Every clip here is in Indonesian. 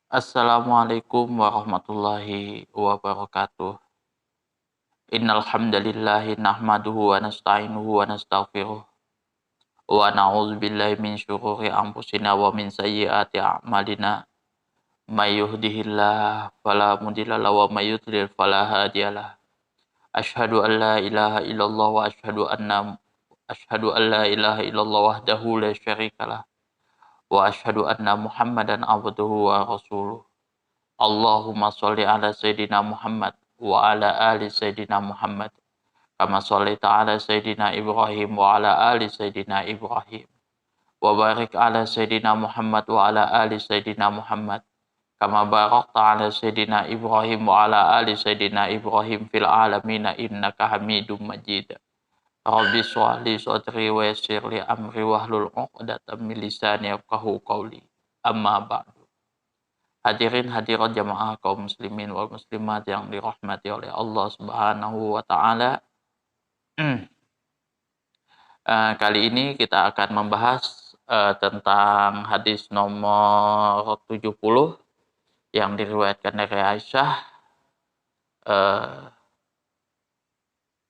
Assalamualaikum warahmatullahi wabarakatuh. Innal hamdalillahi nahmaduhu wa nasta'inuhu wa nastaghfiruh wa na'udzubillahi min syururi anfusina wa min sayyiati a'malina. May yahdihillahu fala mudilla lahu wa may yudlil fala hadiyalah. Asyhadu an la ilaha illallah wa asyhadu an la ilaha illallah wahdahu la syarikalah wa asyhadu anna Muhammadan abduhu wa rasuluh. Allahumma sholli ala Sayyidina Muhammad wa ala ali Sayyidina Muhammad kama shallaita ala Sayyidina Ibrahim wa ala ali Sayyidina Ibrahim wa barik ala Sayyidina Muhammad wa ala ali Sayyidina Muhammad kama barakta ala Sayyidina Ibrahim wa ala ali Sayyidina Ibrahim fil alamina innaka Hamidum Majid. Rabbi shrah li sadri wa yassir li amri wahlul 'uqdatam min lisani yafqahu qawli. Amma ba'du. Hadirin hadirat jamaah kaum muslimin wal muslimat yang dirahmati oleh Allah Subhanahu wa taala. Kali ini kita akan membahas tentang hadis nomor 70 yang diriwayatkan dari Aisyah.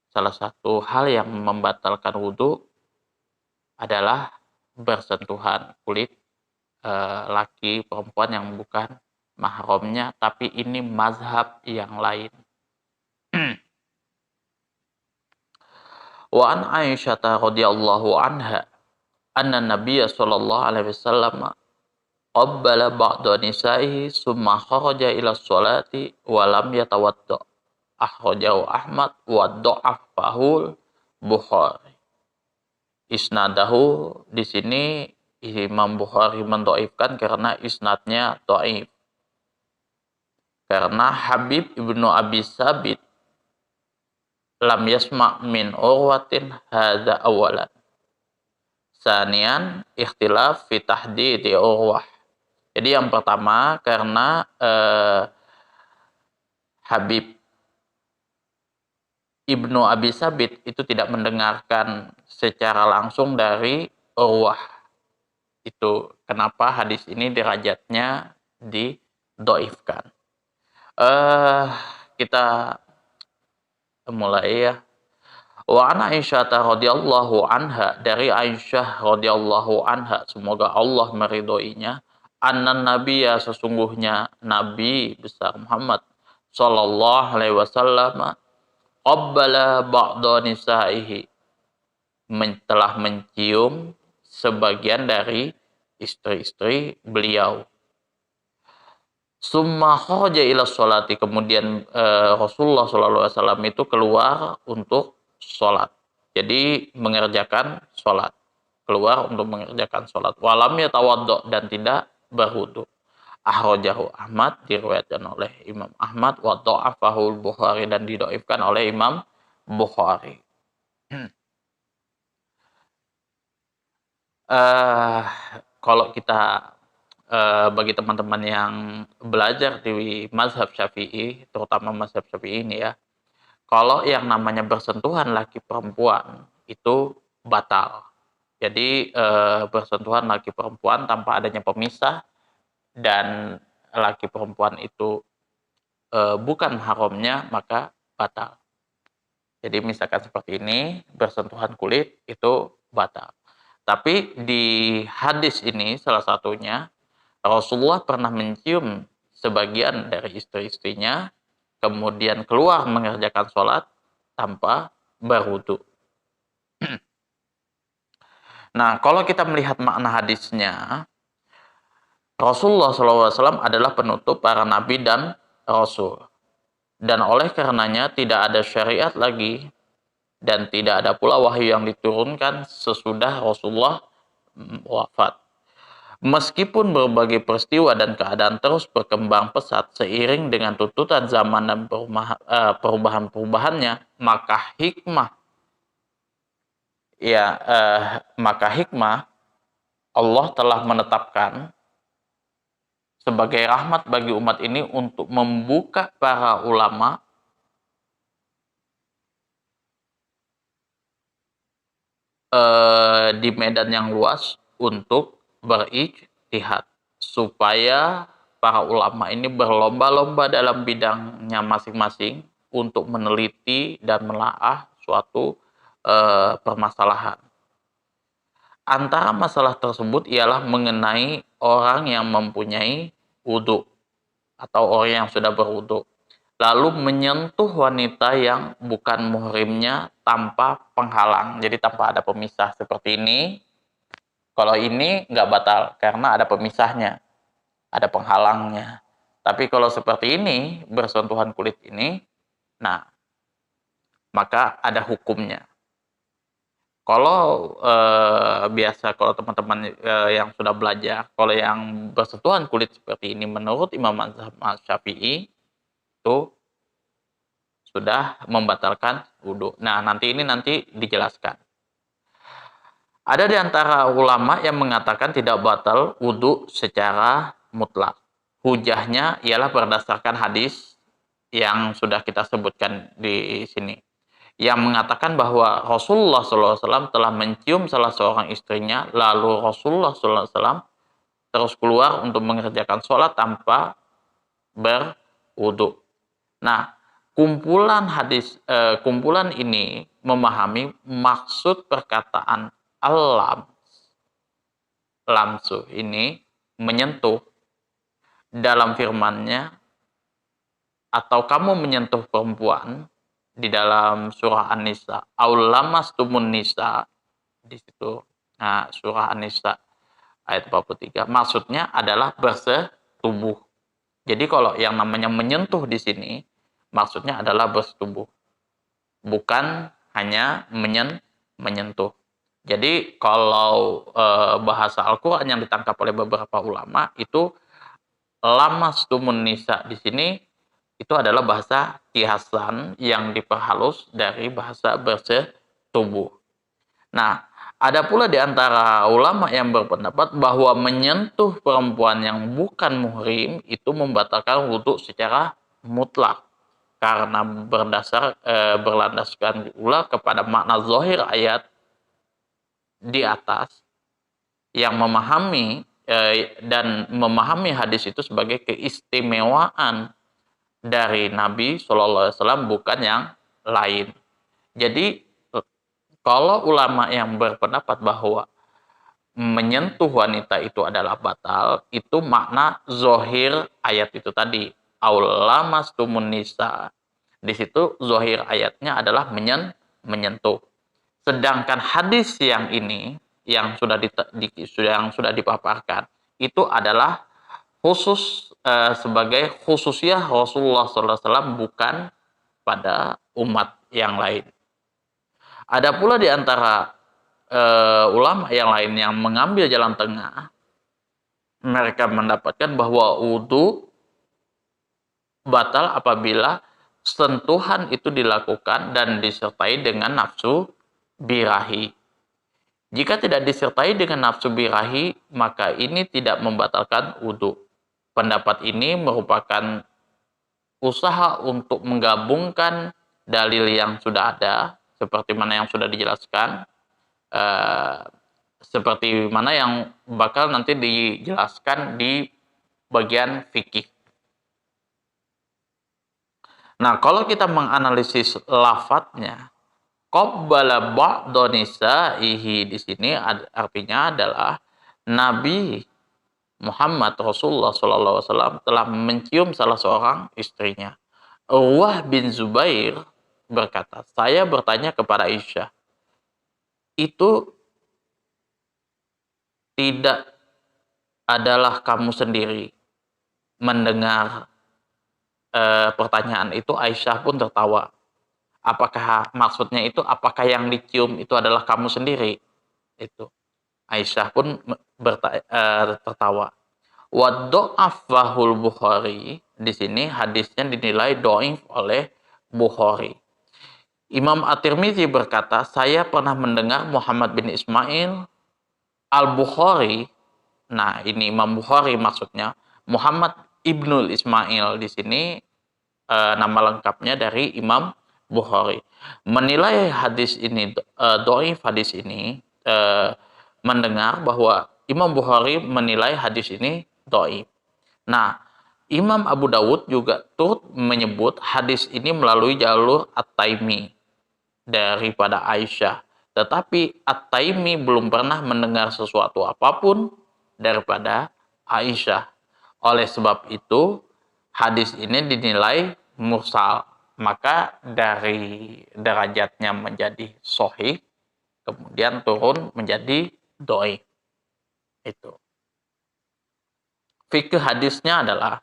Salah satu hal yang membatalkan wudhu adalah bersentuhan kulit laki perempuan yang bukan mahramnya, tapi ini mazhab yang lain. Wa an Aisyah radhiyallahu anha anna Nabiyya sallallahu alaihi wasallam qabbala ba'da nisa'ihi summa kharaja ila sholati wa lam yatawadda. Akhrajahu Ahmad wa dha'afahu Bukhari. Isnadahu di sini Imam Bukhari mendhaifkan karena isnadnya dhaif. Karena Habib ibnu Abi Sabit lam yasma' min urwatin hadza awalan. Sanian ikhtilaf fi tahdidi urwah. Jadi yang pertama karena Habib ibnu Abi Sabit itu tidak mendengarkan secara langsung dari urwah. Itu kenapa hadis ini derajatnya didhaifkan. Kita mulai ya. Wa ana Aisyah radhiyallahu anha, dari Aisyah radhiyallahu anha, semoga Allah meridhoinya, annan nabiyya, sesungguhnya Nabi besar Muhammad sallallahu alaihi wasallam qabbala ba'da nisa'ihi, telah mencium sebagian dari istri-istri beliau. Summa kharaja ila sholati, kemudian Rasulullah SAW itu keluar untuk sholat. Jadi mengerjakan sholat. Keluar untuk mengerjakan sholat. Walam yatawaddo, dan tidak berwudu. Akhrajahu Ahmad, diriwayatkan oleh Imam Ahmad, wa dha'afahu Bukhari, dan didhaifkan oleh Imam Bukhari. Kalau kita bagi teman-teman yang belajar di mazhab Syafi'i, terutama mazhab Syafi'i ini ya, kalau yang namanya bersentuhan laki perempuan itu batal. Jadi bersentuhan laki perempuan tanpa adanya pemisah dan laki perempuan itu bukan mahramnya, maka batal. Jadi misalkan seperti ini, bersentuhan kulit itu batal. Tapi di hadis ini salah satunya Rasulullah pernah mencium sebagian dari istri-istrinya, kemudian keluar mengerjakan sholat tanpa berwudu. Nah, kalau kita melihat makna hadisnya, Rasulullah SAW adalah penutup para nabi dan rasul. Dan oleh karenanya tidak ada syariat lagi dan tidak ada pula wahyu yang diturunkan sesudah Rasulullah wafat. Meskipun berbagai peristiwa dan keadaan terus berkembang pesat seiring dengan tuntutan zaman dan perubahan-perubahannya, maka hikmah Allah telah menetapkan sebagai rahmat bagi umat ini untuk membuka para ulama di medan yang luas untuk berijtihad, supaya para ulama ini berlomba-lomba dalam bidangnya masing-masing untuk meneliti dan menelaah suatu permasalahan. Antara masalah tersebut ialah mengenai orang yang mempunyai wudhu atau orang yang sudah berwudhu, lalu menyentuh wanita yang bukan muhrimnya tanpa penghalang, jadi tanpa ada pemisah seperti ini. Kalau ini nggak batal karena ada pemisahnya, ada penghalangnya. Tapi kalau seperti ini, bersentuhan kulit ini, nah, maka ada hukumnya. Kalau biasa, kalau teman-teman yang sudah belajar, kalau yang bersentuhan kulit seperti ini, menurut Imam Mazhab Syafi'i, itu sudah membatalkan wudhu. Nah, nanti dijelaskan. Ada di antara ulama yang mengatakan tidak batal wudhu secara mutlak. Hujahnya ialah berdasarkan hadis yang sudah kita sebutkan di sini, yang mengatakan bahwa Rasulullah SAW telah mencium salah seorang istrinya, lalu Rasulullah SAW terus keluar untuk mengerjakan sholat tanpa berwudhu. Nah, kumpulan ini memahami maksud perkataan lamsu ini menyentuh dalam firman-Nya, atau kamu menyentuh perempuan di dalam surah An-Nisa, aul lamastumun nisa, di situ. Nah, surah An-Nisa ayat 43, maksudnya adalah bersetubuh. Jadi kalau yang namanya menyentuh di sini maksudnya adalah bersetubuh, bukan hanya menyentuh. Jadi kalau bahasa Al-Qur'an yang ditangkap oleh beberapa ulama itu lamastumun nisa di sini itu adalah bahasa kiasan yang diperhalus dari bahasa bersetubuh. Nah, ada pula di antara ulama yang berpendapat bahwa menyentuh perempuan yang bukan muhrim itu membatalkan wudhu secara mutlak, karena berlandaskan pula kepada makna zahir ayat di atas yang memahami dan memahami hadis itu sebagai keistimewaan dari Nabi SAW, bukan yang lain. Jadi kalau ulama yang berpendapat bahwa menyentuh wanita itu adalah batal, itu makna zahir ayat itu tadi, aulamastumun nisa. Di situ zahir ayatnya adalah menyentuh. Sedangkan hadis yang ini yang sudah dipaparkan itu adalah khusus sebagai khususiyah Rasulullah SAW, bukan pada umat yang lain. Ada pula di antara ulama yang lain yang mengambil jalan tengah. Mereka mendapatkan bahwa wudhu batal apabila sentuhan itu dilakukan dan disertai dengan nafsu birahi. Jika tidak disertai dengan nafsu birahi, maka ini tidak membatalkan wudhu. Pendapat ini merupakan usaha untuk menggabungkan dalil yang sudah ada, seperti mana yang sudah dijelaskan, seperti mana yang bakal nanti dijelaskan di bagian fikih. Nah, kalau kita menganalisis lafadznya, qabbala ba'da nisaihi di sini artinya adalah Nabi Muhammad Rasulullah SAW telah mencium salah seorang istrinya. Urwah bin Zubair berkata, saya bertanya kepada Aisyah, itu tidak adalah kamu sendiri mendengar pertanyaan itu? Aisyah pun tertawa. Apakah maksudnya itu, apakah yang dicium itu adalah kamu sendiri? Itu Aisyah pun tertawa. Wadda'afahul Bukhari, di sini hadisnya dinilai dhaif oleh Bukhari. Imam At-Tirmidzi berkata, saya pernah mendengar Muhammad bin Ismail Al-Bukhari. Nah, ini Imam Bukhari maksudnya. Muhammad Ibnul Ismail di sini nama lengkapnya dari Imam Bukhari. Menilai hadis ini dhaif, hadis ini mendengar bahwa Imam Bukhari menilai hadis ini dhaif. Nah, Imam Abu Dawud juga turut menyebut hadis ini melalui jalur At-Taimi daripada Aisyah. Tetapi At-Taimi belum pernah mendengar sesuatu apapun daripada Aisyah. Oleh sebab itu, hadis ini dinilai mursal. Maka dari derajatnya menjadi sahih, kemudian turun menjadi dhaif. Itu. Fikih hadisnya adalah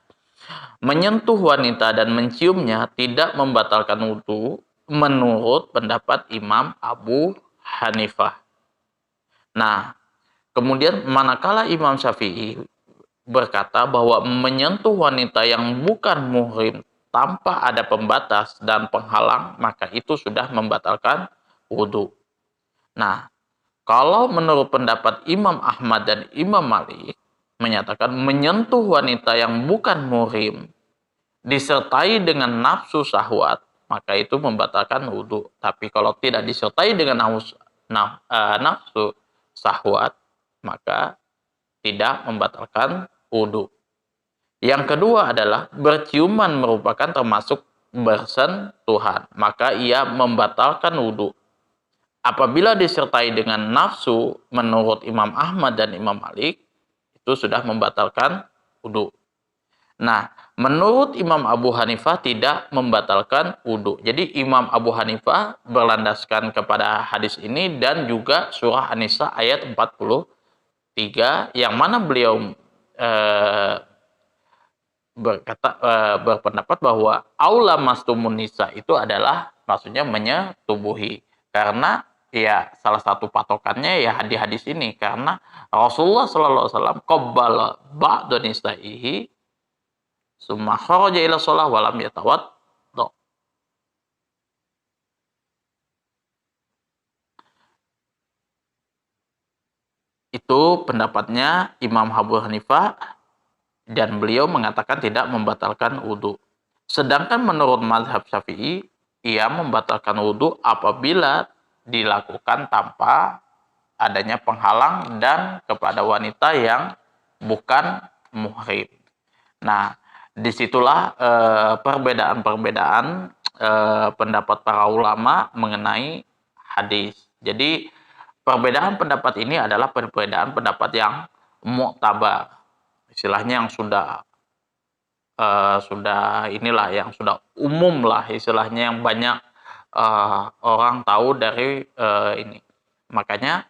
menyentuh wanita dan menciumnya tidak membatalkan wudhu menurut pendapat Imam Abu Hanifah. Nah, kemudian manakala Imam Syafi'i berkata bahwa menyentuh wanita yang bukan muhrim tanpa ada pembatas dan penghalang, maka itu sudah membatalkan wudhu. Nah, kalau menurut pendapat Imam Ahmad dan Imam Malik, menyatakan menyentuh wanita yang bukan muhrim disertai dengan nafsu syahwat, maka itu membatalkan wudhu. Tapi kalau tidak disertai dengan nafsu syahwat, maka tidak membatalkan wudhu. Yang kedua adalah berciuman merupakan termasuk bersentuhan, maka ia membatalkan wudhu. Apabila disertai dengan nafsu, menurut Imam Ahmad dan Imam Malik, itu sudah membatalkan wudhu. Nah, menurut Imam Abu Hanifah tidak membatalkan wudhu. Jadi Imam Abu Hanifah berlandaskan kepada hadis ini dan juga surah An-Nisa ayat 43 yang mana beliau berpendapat bahwa aula mastumun nisa itu adalah maksudnya menyetubuhi. Karena ya salah satu patokannya ya di hadis ini, karena Rasulullah sallallahu alaihi wasallam qabbala ba'da nisaihi summa kharaja ila shalah wa lam yatawadda. Itu pendapatnya Imam Abu Hanifah dan beliau mengatakan tidak membatalkan wudhu. Sedangkan menurut mazhab Syafi'i, ia membatalkan wudhu apabila dilakukan tanpa adanya penghalang dan kepada wanita yang bukan muhrim. Nah, disitulah perbedaan-perbedaan pendapat para ulama mengenai hadis. Jadi perbedaan pendapat ini adalah perbedaan pendapat yang mu'tabar, istilahnya yang sudah inilah yang sudah umum lah istilahnya, yang banyak orang tahu dari ini. Makanya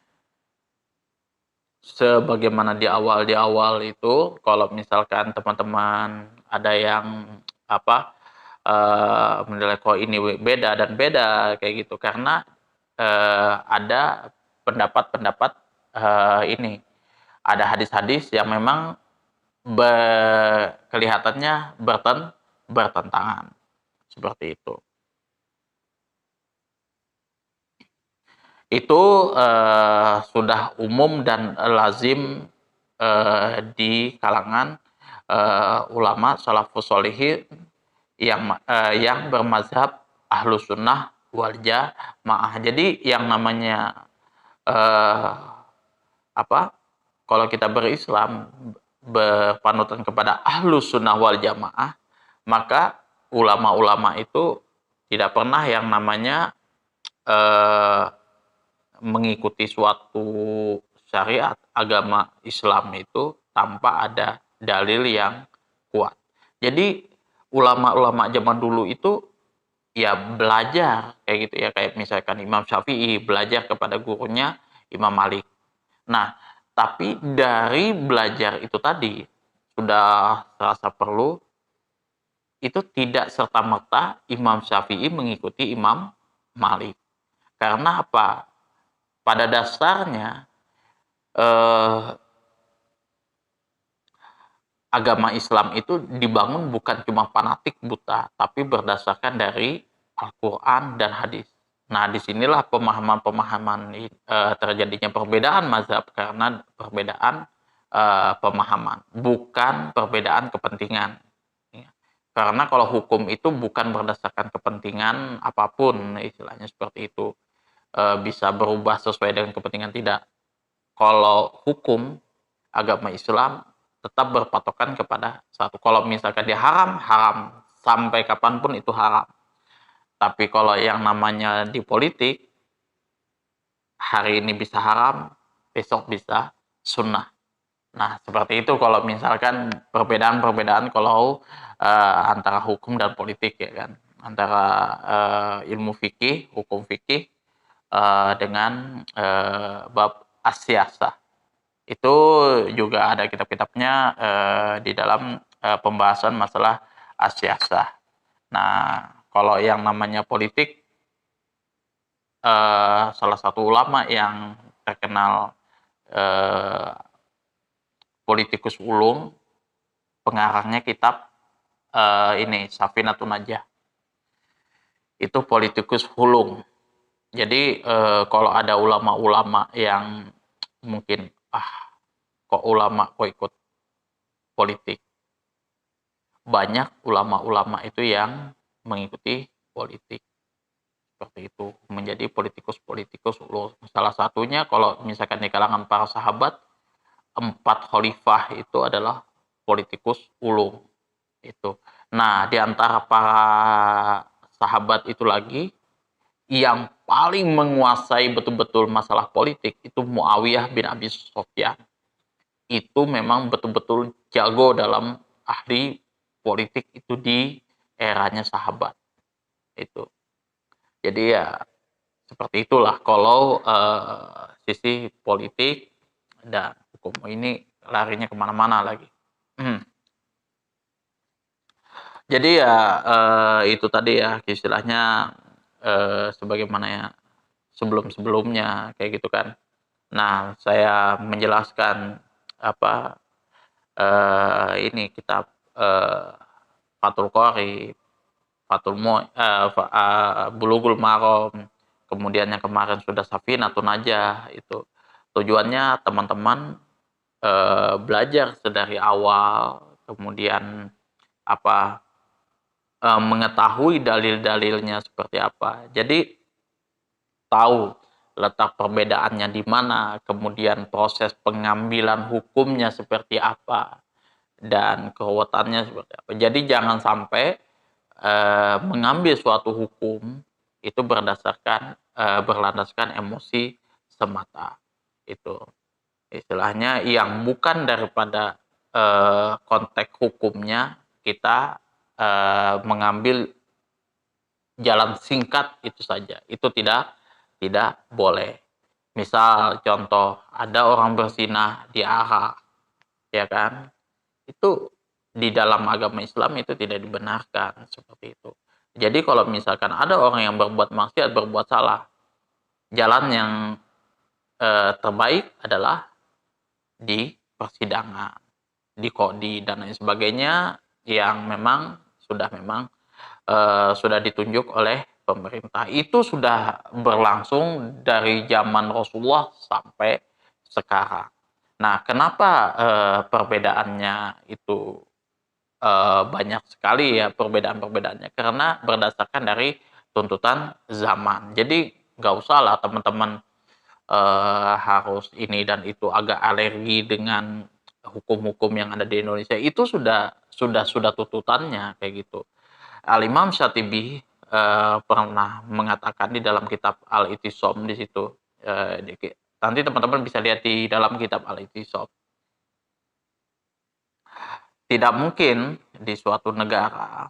sebagaimana di awal itu, kalau misalkan teman-teman ada yang menilai kok ini beda dan beda kayak gitu, karena ada pendapat-pendapat ini, ada hadis-hadis yang memang kelihatannya bertentangan seperti itu. Itu sudah umum dan lazim di kalangan ulama salafus sholihin yang bermazhab ahlus sunnah wal jamaah. Jadi yang namanya kalau kita berislam berpanutan kepada ahlus sunnah wal jamaah, maka ulama-ulama itu tidak pernah yang namanya mengikuti suatu syariat agama Islam itu tanpa ada dalil yang kuat. Jadi ulama-ulama zaman dulu itu ya belajar kayak gitu ya, kayak misalkan Imam Syafi'i belajar kepada gurunya Imam Malik. Nah, tapi dari belajar itu tadi sudah terasa perlu, itu tidak serta-merta Imam Syafi'i mengikuti Imam Malik. Karena apa? Pada dasarnya agama Islam itu dibangun bukan cuma fanatik buta, tapi berdasarkan dari Al-Quran dan hadis. Nah, disinilah pemahaman-pemahaman terjadinya perbedaan mazhab, karena perbedaan pemahaman, bukan perbedaan kepentingan. Karena kalau hukum itu bukan berdasarkan kepentingan apapun, istilahnya seperti itu. Bisa berubah sesuai dengan kepentingan, tidak. Kalau hukum agama Islam tetap berpatokan kepada satu. Kalau misalkan dia haram, haram. Sampai kapanpun itu haram. Tapi kalau yang namanya di politik, hari ini bisa haram, besok bisa sunnah. Nah, seperti itu kalau misalkan perbedaan-perbedaan kalau antara hukum dan politik ya kan. Antara ilmu fikih, hukum fikih dengan bab as-siyasah. Itu juga ada kitab-kitabnya di dalam pembahasan masalah as-siyasah. Nah, kalau yang namanya politik, salah satu ulama yang terkenal politikus ulung, pengarangnya kitab ini Safinatun Najah. Itu politikus ulung. Jadi kalau ada ulama-ulama yang mungkin kok ulama kok ikut politik, banyak ulama-ulama itu yang mengikuti politik seperti itu, menjadi politikus ulung. Salah satunya kalau misalkan di kalangan para sahabat, 4 khalifah itu adalah politikus ulung itu. Nah, di antara para sahabat itu lagi yang paling menguasai betul-betul masalah politik itu Muawiyah bin Abi Sufyan. Itu memang betul-betul jago dalam ahli politik itu di eranya sahabat itu. Jadi ya seperti itulah kalau sisi politik dan hukum ini larinya kemana-mana lagi. Jadi ya itu tadi ya istilahnya sebagaimana ya sebelum-sebelumnya kayak gitu kan. Nah, saya menjelaskan apa ini kitab Fathul Qorib, Bulughul Maram, kemudian yang kemarin sudah Safinatun Najah itu. Tujuannya teman-teman belajar sedari awal, kemudian mengetahui dalil-dalilnya seperti apa. Jadi tahu letak perbedaannya di mana, kemudian proses pengambilan hukumnya seperti apa, dan kekuatannya seperti apa. Jadi jangan sampai mengambil suatu hukum itu berlandaskan emosi semata. Itu istilahnya yang bukan daripada konteks hukumnya kita mengambil jalan singkat itu saja. Itu tidak boleh. Misal contoh, ada orang berzinah di arak, ya kan? Itu di dalam agama Islam itu tidak dibenarkan seperti itu. Jadi kalau misalkan ada orang yang berbuat maksiat, berbuat salah, jalan yang terbaik adalah di persidangan, di kodi dan lain sebagainya yang memang sudah ditunjuk oleh pemerintah. Itu sudah berlangsung dari zaman Rasulullah sampai sekarang. Nah, kenapa perbedaannya itu banyak sekali ya perbedaan-perbedaannya? Karena berdasarkan dari tuntutan zaman. Jadi nggak usah lah teman-teman harus ini dan itu agak alergi dengan hukum-hukum yang ada di Indonesia. Itu sudah tuntutannya kayak gitu. Al-Imam Syatibi pernah mengatakan di dalam kitab Al-I'tisam di situ. Nanti teman-teman bisa lihat di dalam kitab Al-I'tisam. Tidak mungkin di suatu negara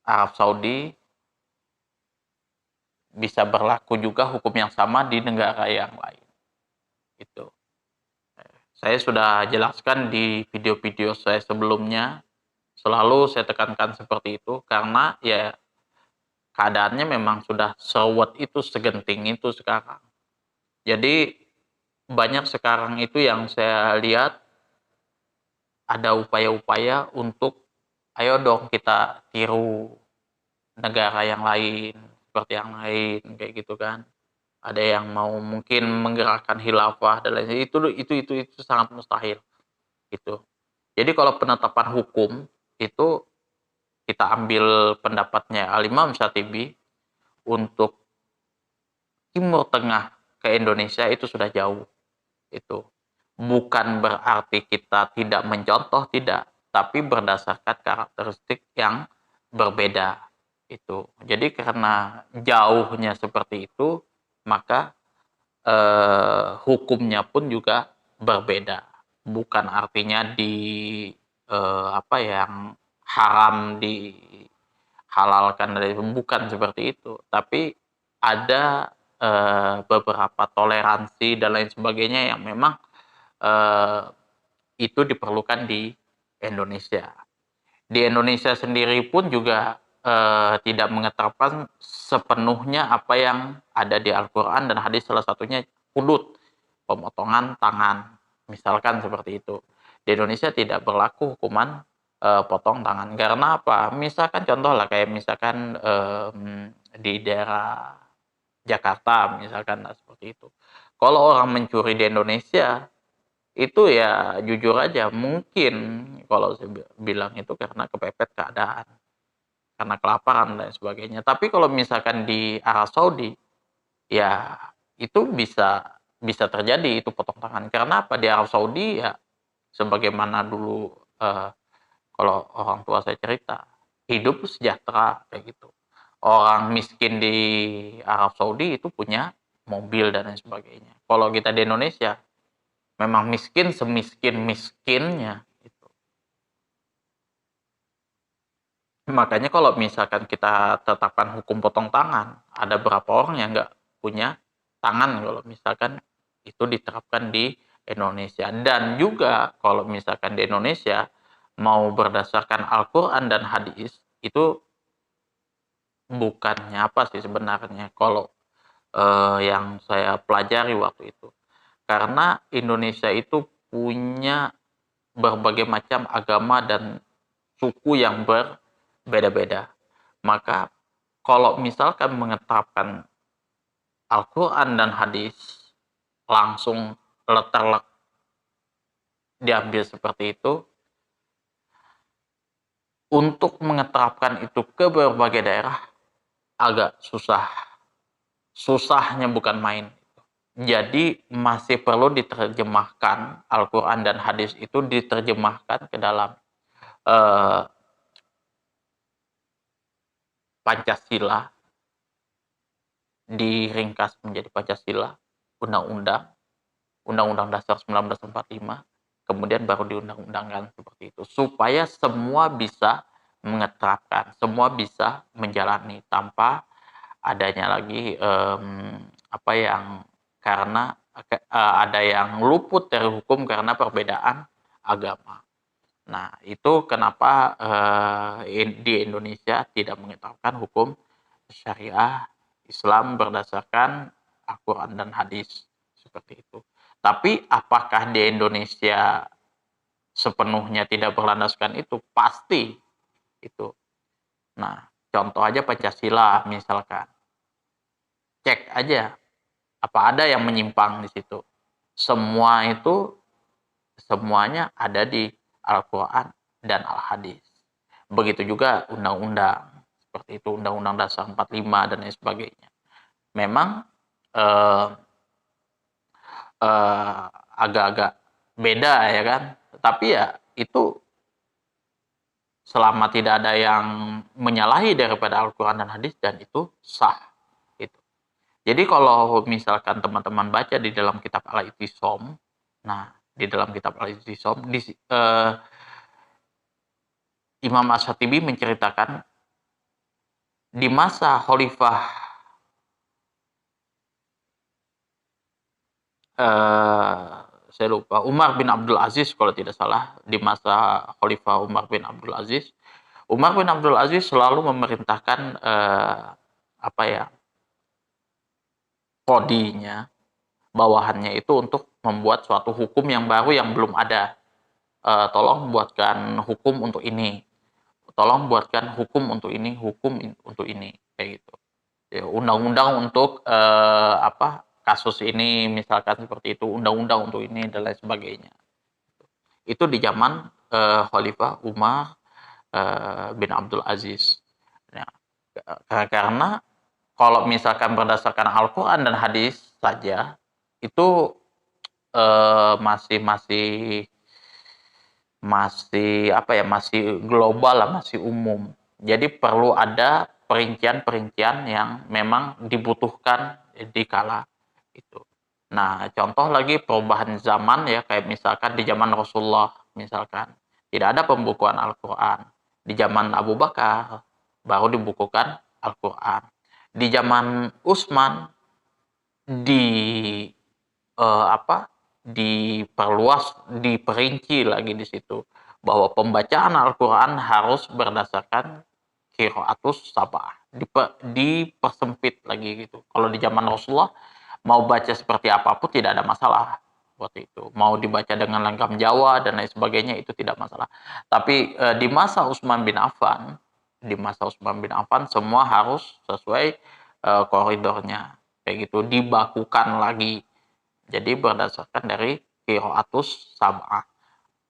Arab Saudi bisa berlaku juga hukum yang sama di negara yang lain. Itu. Saya sudah jelaskan di video-video saya sebelumnya. Selalu saya tekankan seperti itu karena ya keadaannya memang sudah sewet itu, segenting itu sekarang. Jadi banyak sekarang itu yang saya lihat ada upaya-upaya untuk ayo dong kita tiru negara yang lain, seperti yang lain kayak gitu kan. Ada yang mau mungkin menggerakkan khilafah dan lain itu sangat mustahil gitu. Jadi kalau penetapan hukum itu kita ambil pendapatnya Al-Imam Syatibi untuk Timur Tengah ke Indonesia itu sudah jauh. Itu bukan berarti kita tidak mencontoh, tidak, tapi berdasarkan karakteristik yang berbeda itu. Jadi karena jauhnya seperti itu, maka hukumnya pun juga berbeda. Bukan artinya apa yang haram dihalalkan dari bukan seperti itu, tapi ada beberapa toleransi dan lain sebagainya yang memang eh, itu diperlukan di Indonesia. Di Indonesia sendiri pun juga tidak mengetapkan sepenuhnya apa yang ada di Al-Quran dan hadis, salah satunya hudud, pemotongan tangan, misalkan seperti itu. Di Indonesia tidak berlaku hukuman potong tangan. Karena apa? Misalkan contoh lah, kayak misalkan di daerah Jakarta, misalkan seperti itu. Kalau orang mencuri di Indonesia, itu ya jujur aja mungkin kalau saya bilang itu karena kepepet keadaan, karena kelaparan dan sebagainya. Tapi kalau misalkan di Arab Saudi, ya itu bisa bisa terjadi itu potong tangan. Karena apa? Di Arab Saudi ya sebagaimana dulu kalau orang tua saya cerita, hidup sejahtera kayak gitu. Orang miskin di Arab Saudi itu punya mobil dan lain sebagainya. Kalau kita di Indonesia memang miskin semiskin-miskinnya gitu. Makanya kalau misalkan kita tetapkan hukum potong tangan, ada berapa orang yang nggak punya tangan kalau misalkan itu diterapkan di Indonesia. Dan juga kalau misalkan di Indonesia mau berdasarkan Al-Quran dan hadis, itu bukannya apa sih sebenarnya kalau yang saya pelajari waktu itu. Karena Indonesia itu punya berbagai macam agama dan suku yang berbeda-beda. Maka kalau misalkan mengetapkan Al-Quran dan hadis langsung leterlek diambil seperti itu, untuk mengetapkan itu ke berbagai daerah agak susah. Susahnya bukan main. Jadi masih perlu diterjemahkan Al-Quran dan hadis itu diterjemahkan ke dalam eh, Pancasila, diringkas menjadi Pancasila, Undang-Undang, Undang-Undang Dasar 1945, kemudian baru diundang-undangkan seperti itu, supaya semua bisa mengeterapkan, semua bisa menjalani tanpa adanya lagi apa yang karena ada yang luput dari hukum karena perbedaan agama. Nah, itu kenapa di Indonesia tidak mengetapkan hukum syariah Islam berdasarkan Al-Quran dan hadis seperti itu. Tapi apakah di Indonesia sepenuhnya tidak berlandaskan itu? Pasti itu. Nah, contoh aja Pancasila misalkan. Cek aja apa ada yang menyimpang di situ. Semua itu semuanya ada di Al-Quran dan Al-Hadis. Begitu juga undang-undang seperti itu, Undang-Undang Dasar 45 dan lain sebagainya. Memang eh, agak-agak beda ya kan, tapi ya itu selama tidak ada yang menyalahi daripada Al-Quran dan Hadis dan itu sah itu. Jadi kalau misalkan teman-teman baca di dalam kitab Al-I'tisom, nah di dalam kitab Al-I'tisom Imam Ash-Shatibi menceritakan di masa Khalifah saya lupa, Umar bin Abdul Aziz kalau tidak salah, di masa Khalifah Umar bin Abdul Aziz, Umar bin Abdul Aziz selalu memerintahkan apa ya, kodinya, bawahannya itu untuk membuat suatu hukum yang baru yang belum ada. Tolong buatkan hukum untuk ini, tolong buatkan hukum untuk ini, hukum untuk ini, kayak gitu. Ya, undang-undang untuk apa kasus ini misalkan seperti itu, undang-undang untuk ini dan lain sebagainya. Itu di zaman Khalifah Umar bin Abdul Aziz. Nah, karena kalau misalkan berdasarkan Al-Quran dan hadis saja, itu masih masih masih apa ya, masih global lah, masih umum. Jadi perlu ada perincian-perincian yang memang dibutuhkan di kala itu. Nah, contoh lagi perubahan zaman ya, kayak misalkan di zaman Rasulullah, misalkan tidak ada pembukuan Al-Quran. Di zaman Abu Bakar baru dibukukan Al-Quran. Di zaman Utsman di apa, diperluas, diperinci lagi di situ bahwa pembacaan Al-Quran harus berdasarkan qiraatus sab'ah, dipersempit lagi gitu. Kalau di zaman Rasulullah mau baca seperti apapun tidak ada masalah waktu itu. Mau dibaca dengan langgam Jawa dan lain sebagainya itu tidak masalah. Tapi di masa Utsman bin Affan, semua harus sesuai koridornya kayak gitu, dibakukan lagi. Jadi berdasarkan dari qiraatus sab'ah.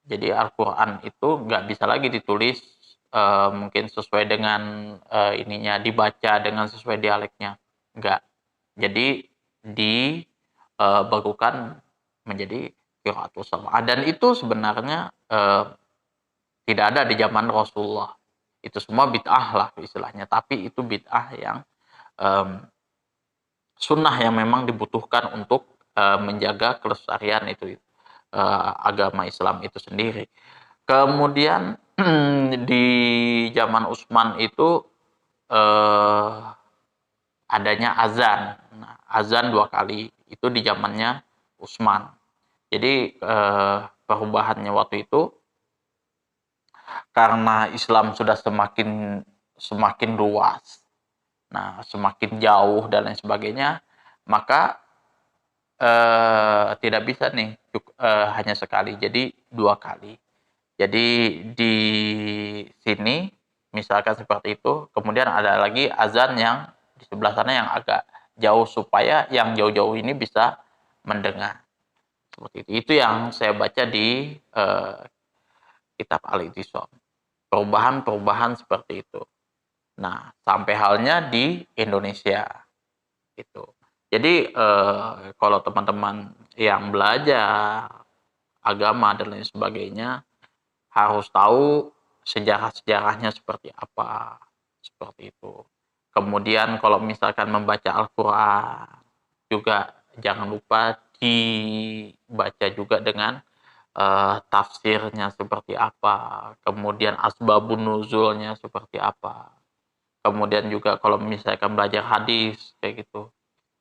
Jadi Al-Quran itu nggak bisa lagi ditulis mungkin sesuai dengan ininya, dibaca dengan sesuai dialeknya. Nggak. Jadi dibakukan menjadi qiraatus sab'ah. Dan itu sebenarnya tidak ada di zaman Rasulullah. Itu semua bid'ah lah istilahnya. Tapi itu bid'ah yang sunnah yang memang dibutuhkan untuk menjaga kelestarian itu agama Islam itu sendiri. Kemudian di zaman Utsman itu adanya azan. Nah, azan 2 kali itu di zamannya Utsman. Jadi perubahannya waktu itu karena Islam sudah semakin luas, nah semakin jauh dan lain sebagainya, maka tidak bisa nih hanya sekali, jadi 2 kali. Jadi di sini misalkan seperti itu, kemudian ada lagi azan yang di sebelah sana yang agak jauh supaya yang jauh-jauh ini bisa mendengar. Seperti itu. Itu yang saya baca di kitab Al-I'tisam. Perubahan-perubahan seperti itu. Nah, sampai halnya di Indonesia gitu. Jadi kalau teman-teman yang belajar agama dan lain sebagainya harus tahu sejarah-sejarahnya seperti apa, seperti itu. Kemudian kalau misalkan membaca Al-Quran juga jangan lupa dibaca juga dengan tafsirnya seperti apa, kemudian asbabun nuzulnya seperti apa. Kemudian juga kalau misalkan belajar hadis kayak gitu.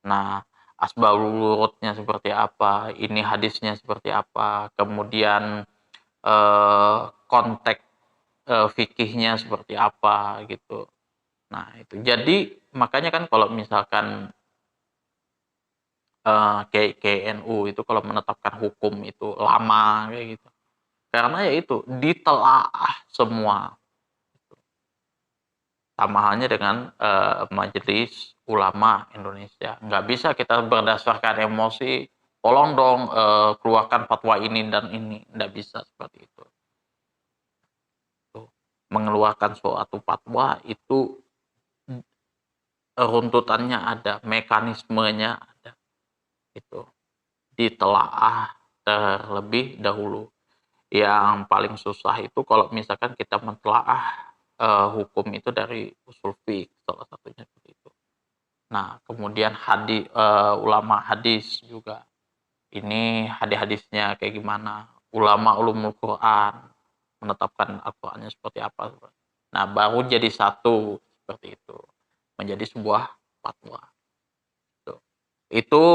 Nah, asbabul wurudnya seperti apa, ini hadisnya seperti apa, kemudian konteks fikihnya seperti apa gitu. Nah, itu. Jadi makanya kan kalau misalkan KNU itu kalau menetapkan hukum itu lama kayak gitu. Karena ya itu ditelaah semua. Sama halnya dengan Majelis Ulama Indonesia. Nggak bisa kita berdasarkan emosi, tolong dong keluarkan fatwa ini dan ini. Nggak bisa seperti itu. Mengeluarkan suatu fatwa itu runtutannya ada, mekanismenya ada. Itu ditelaah terlebih dahulu. Yang paling susah itu kalau misalkan kita mentelaah hukum itu dari usul fiqh, salah satunya seperti itu. Nah, kemudian ulama hadis juga. Ini hadis-hadisnya kayak gimana? Ulama ulumul Quran menetapkan Al-Qur'annya seperti apa. Nah, baru jadi satu seperti itu. Menjadi sebuah fatwa. Itu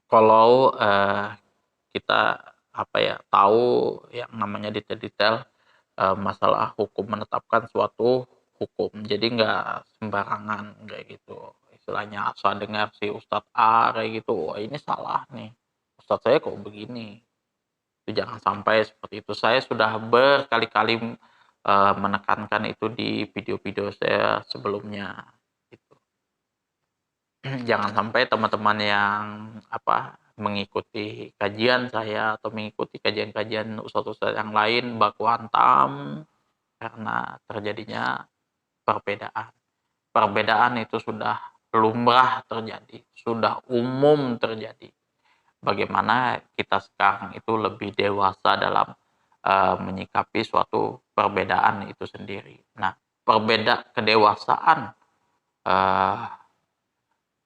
kalau kita apa ya, tahu yang namanya detail-detail masalah hukum, menetapkan suatu hukum. Jadi nggak sembarangan kayak gitu. Istilahnya asal dengar si Ustadz A kayak gitu, wah ini salah nih. Ustadz saya kok begini. Itu jangan sampai seperti itu. Saya sudah berkali-kali menekankan itu di video-video saya sebelumnya. Gitu. Jangan sampai teman-teman yang mengikuti kajian saya atau mengikuti kajian-kajian ustadz-ustadz yang lain baku hantam karena terjadinya perbedaan. Perbedaan itu sudah lumrah terjadi, sudah umum terjadi. Bagaimana kita sekarang itu lebih dewasa dalam menyikapi suatu perbedaan itu sendiri. Nah, kedewasaan uh,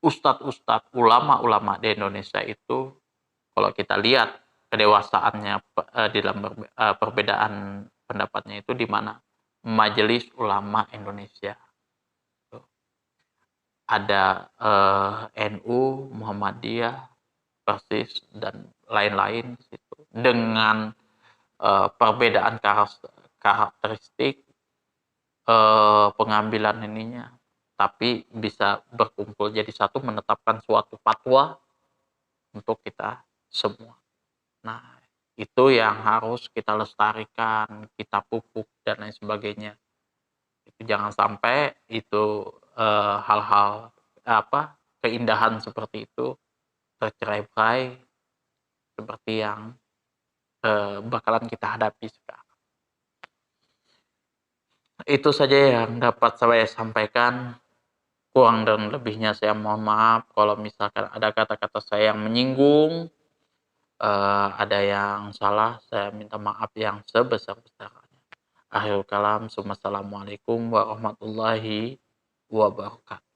ustadz-ustadz, ulama-ulama di Indonesia itu, kalau kita lihat kedewasaannya di dalam perbedaan pendapatnya itu di mana? Majelis Ulama Indonesia. Ada NU, Muhammadiyah, Persis, dan lain-lain dengan perbedaan karakteristik pengambilan ininya, tapi bisa berkumpul jadi satu, menetapkan suatu fatwa untuk kita semua. Nah, itu yang harus kita lestarikan, kita pupuk dan lain sebagainya. Itu jangan sampai itu hal-hal keindahan seperti itu tercerai-berai seperti yang bakalan kita hadapi sekarang. Itu saja yang dapat saya sampaikan. Kurang dan lebihnya saya mohon maaf kalau misalkan ada kata-kata saya yang menyinggung, ada yang salah, saya minta maaf yang sebesar-besarnya. Akhirul kalam, assalamualaikum warahmatullahi wabarakatuh.